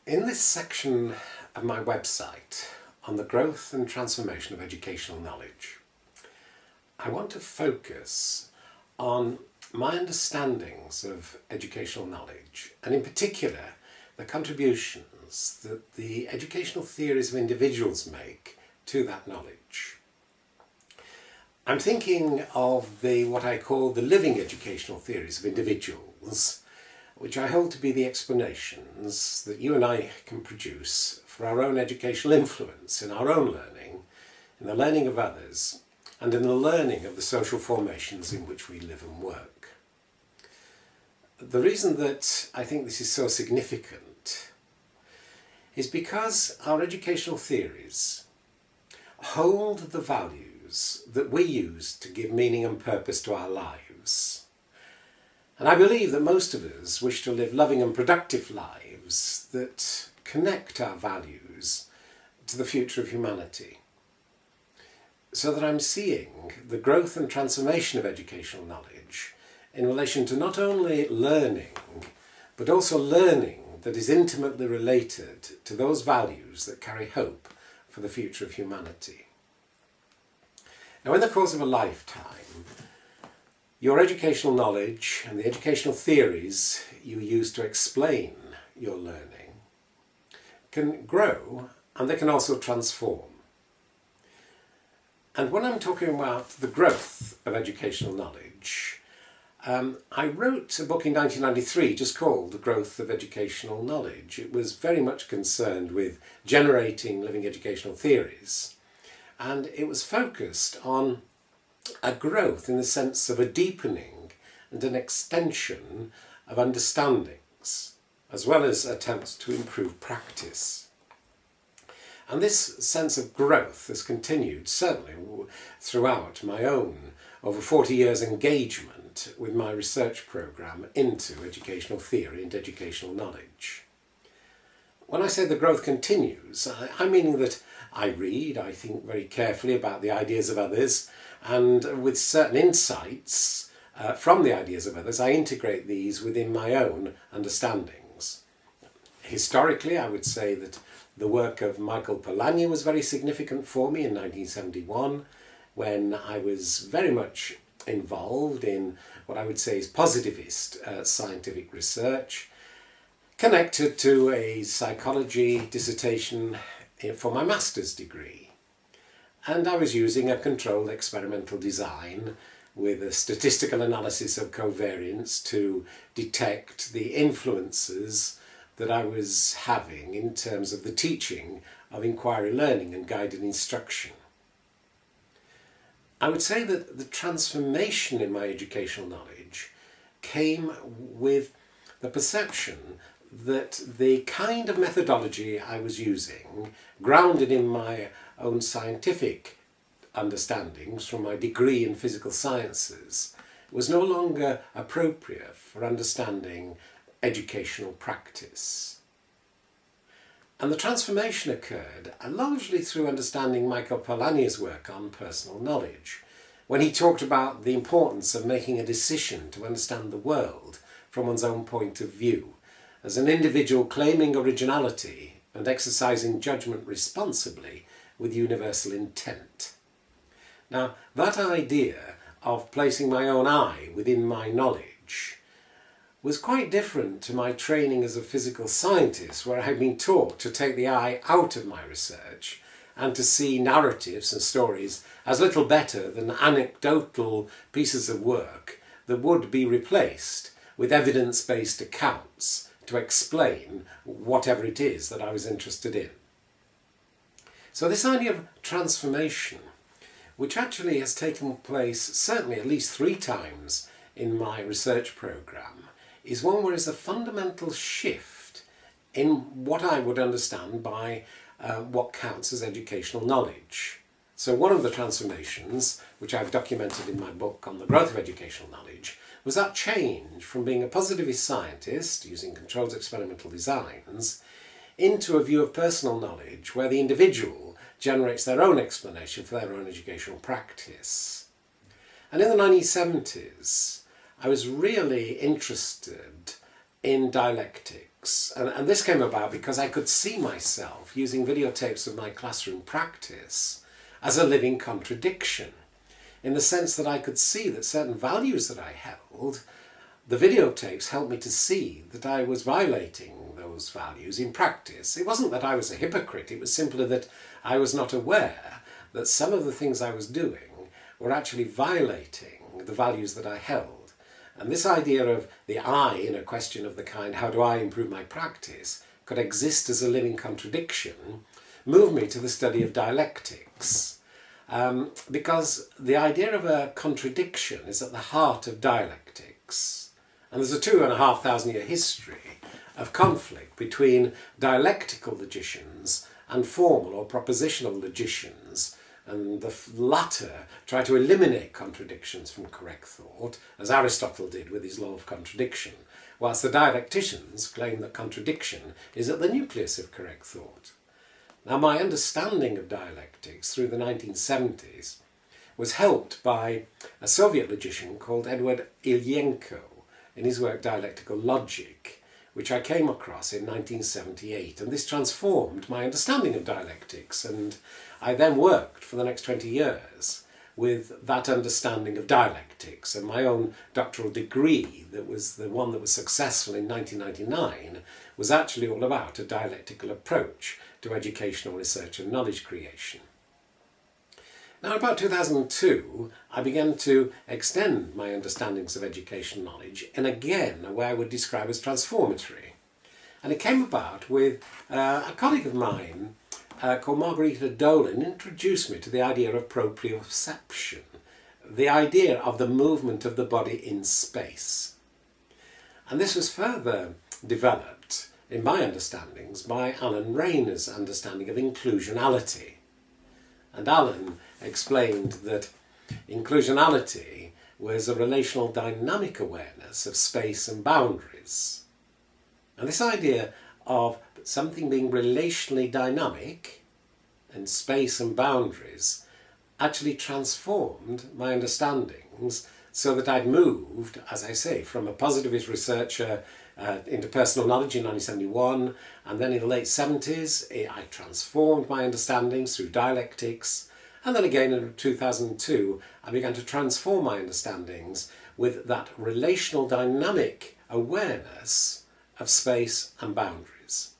In this section of my website on the growth and transformation of educational knowledge, I want to focus on my understandings of educational knowledge, and in particular the contributions that the educational theories of individuals make to that knowledge. I'm thinking of what I call the living educational theories of individuals, which I hold to be the explanations that you and I can produce for our own educational influence in our own learning, in the learning of others, and in the learning of the social formations in which we live and work. The reason that I think this is so significant is because our educational theories hold the values that we use to give meaning and purpose to our lives. And I believe that most of us wish to live loving and productive lives that connect our values to the future of humanity. So that I'm seeing the growth and transformation of educational knowledge in relation to not only learning, but also learning that is intimately related to those values that carry hope for the future of humanity. Now, in the course of a lifetime, your educational knowledge and the educational theories you use to explain your learning can grow, and they can also transform. And when I'm talking about the growth of educational knowledge, I wrote a book in 1993 just called The Growth of Educational Knowledge. It was very much concerned with generating living educational theories, and it was focused on a growth in the sense of a deepening and an extension of understandings, as well as attempts to improve practice. And this sense of growth has continued, certainly throughout my own over 40 years engagement with my research programme into educational theory and educational knowledge. When I say the growth continues, I'm meaning that I read, I think very carefully about the ideas of others, and with certain insights from the ideas of others, I integrate these within my own understandings. Historically, I would say that the work of Michael Polanyi was very significant for me in 1971, when I was very much involved in what I would say is positivist scientific research, connected to a psychology dissertation for my master's degree. And I was using a controlled experimental design with a statistical analysis of covariance to detect the influences that I was having in terms of the teaching of inquiry learning and guided instruction. I would say that the transformation in my educational knowledge came with the perception that the kind of methodology I was using, grounded in my own scientific understandings from my degree in physical sciences, was no longer appropriate for understanding educational practice. And the transformation occurred largely through understanding Michael Polanyi's work on personal knowledge, when he talked about the importance of making a decision to understand the world from one's own point of view, as an individual claiming originality and exercising judgment responsibly with universal intent. Now, that idea of placing my own eye within my knowledge was quite different to my training as a physical scientist, where I had been taught to take the eye out of my research and to see narratives and stories as little better than anecdotal pieces of work that would be replaced with evidence-based accounts to explain whatever it is that I was interested in. So this idea of transformation, which actually has taken place certainly at least 3 times in my research programme, is one where there's a fundamental shift in what I would understand by what counts as educational knowledge. So one of the transformations, which I've documented in my book on the growth of educational knowledge, was that change from being a positivist scientist, using controlled experimental designs, into a view of personal knowledge, where the individual generates their own explanation for their own educational practice. And in the 1970s, I was really interested in dialectic and this came about because I could see myself using videotapes of my classroom practice as a living contradiction, in the sense that I could see that certain values that I held, the videotapes helped me to see that I was violating those values in practice. It wasn't that I was a hypocrite, it was simply that I was not aware that some of the things I was doing were actually violating the values that I held. And this idea of the I in a question of the kind, how do I improve my practice, could exist as a living contradiction, moved me to the study of dialectics. Because the idea of a contradiction is at the heart of dialectics. And there's a 2,500 year history of conflict between dialectical logicians and formal or propositional logicians, and the latter try to eliminate contradictions from correct thought, as Aristotle did with his law of contradiction, whilst the dialecticians claim that contradiction is at the nucleus of correct thought. Now, my understanding of dialectics through the 1970s was helped by a Soviet logician called Edward Ilyenko in his work Dialectical Logic, which I came across in 1978, and this transformed my understanding of dialectics, and I then worked for the next 20 years with that understanding of dialectics, and my own doctoral degree, that was the one that was successful in 1999, was actually all about a dialectical approach to educational research and knowledge creation. Now, in about 2002, I began to extend my understandings of educational knowledge in, again, a way I would describe as transformatory. And it came about with a colleague of mine called Margarita Dolan introduced me to the idea of proprioception, the idea of the movement of the body in space. And this was further developed, in my understandings, by Alan Rayner's understanding of inclusionality. And Alan explained that inclusionality was a relational dynamic awareness of space and boundaries. And this idea of something being relationally dynamic and space and boundaries actually transformed my understandings, so that I'd moved, as I say, from a positivist researcher into personal knowledge in 1971, and then in the late 70s I transformed my understandings through dialectics, and then again in 2002 I began to transform my understandings with that relational dynamic awareness of space and boundaries.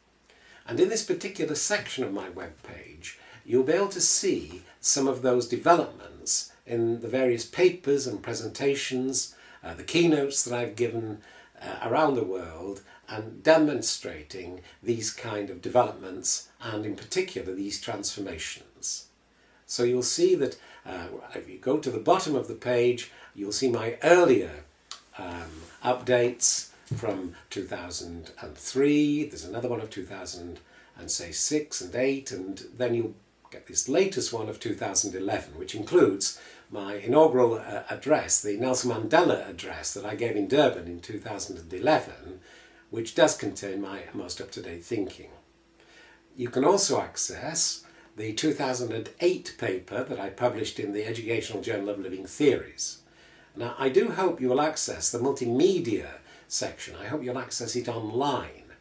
And in this particular section of my webpage, you'll be able to see some of those developments in the various papers and presentations, the keynotes that I've given around the world, and demonstrating these kind of developments, and in particular these transformations. So you'll see that if you go to the bottom of the page, you'll see my earlier updates from 2003, there's another one of 2006 and 8, and then you'll get this latest one of 2011, which includes my inaugural address, the Nelson Mandela address that I gave in Durban in 2011, which does contain my most up-to-date thinking. You can also access the 2008 paper that I published in the Educational Journal of Living Theories. Now, I do hope you will access the multimedia section. I hope you'll access it online,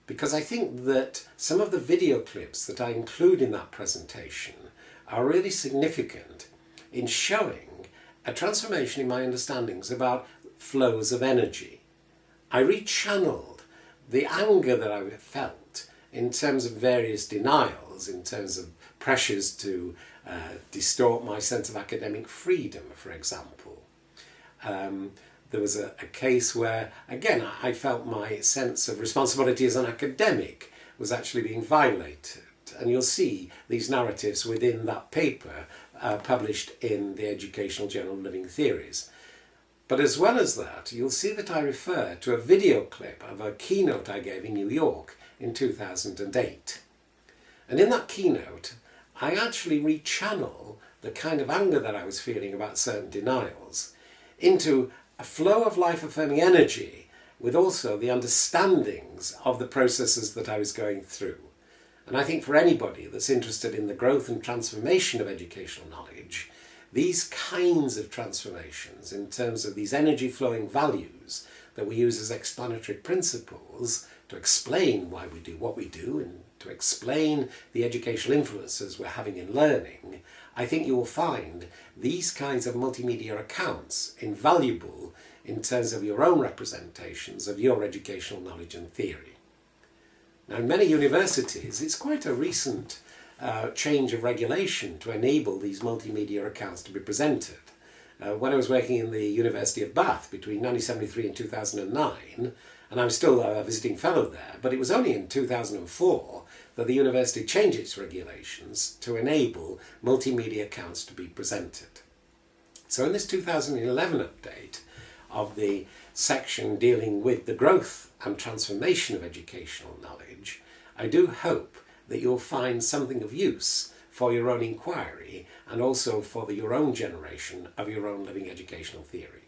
because I think that some of the video clips that I include in that presentation are really significant in showing a transformation in my understandings about flows of energy. I rechanneled the anger that I felt in terms of various denials, in terms of pressures to distort my sense of academic freedom, for example. There was a case where, again, I felt my sense of responsibility as an academic was actually being violated. And you'll see these narratives within that paper published in the Educational Journal of Living Theories. But as well as that, you'll see that I refer to a video clip of a keynote I gave in New York in 2008. And in that keynote, I actually rechannel the kind of anger that I was feeling about certain denials into a flow of life-affirming energy, with also the understandings of the processes that I was going through. And I think for anybody that's interested in the growth and transformation of educational knowledge, these kinds of transformations in terms of these energy flowing values that we use as explanatory principles to explain why we do what we do and to explain the educational influences we're having in learning, I think you will find these kinds of multimedia accounts invaluable in terms of your own representations of your educational knowledge and theory. Now, in many universities, it's quite a recent change of regulation to enable these multimedia accounts to be presented. When I was working in the University of Bath between 1973 and 2009, and I'm still a visiting fellow there, but it was only in 2004 that the university changed its regulations to enable multimedia accounts to be presented. So in this 2011 update of the section dealing with the growth and transformation of educational knowledge, I do hope that you'll find something of use for your own inquiry and also for your own generation of your own living educational theory.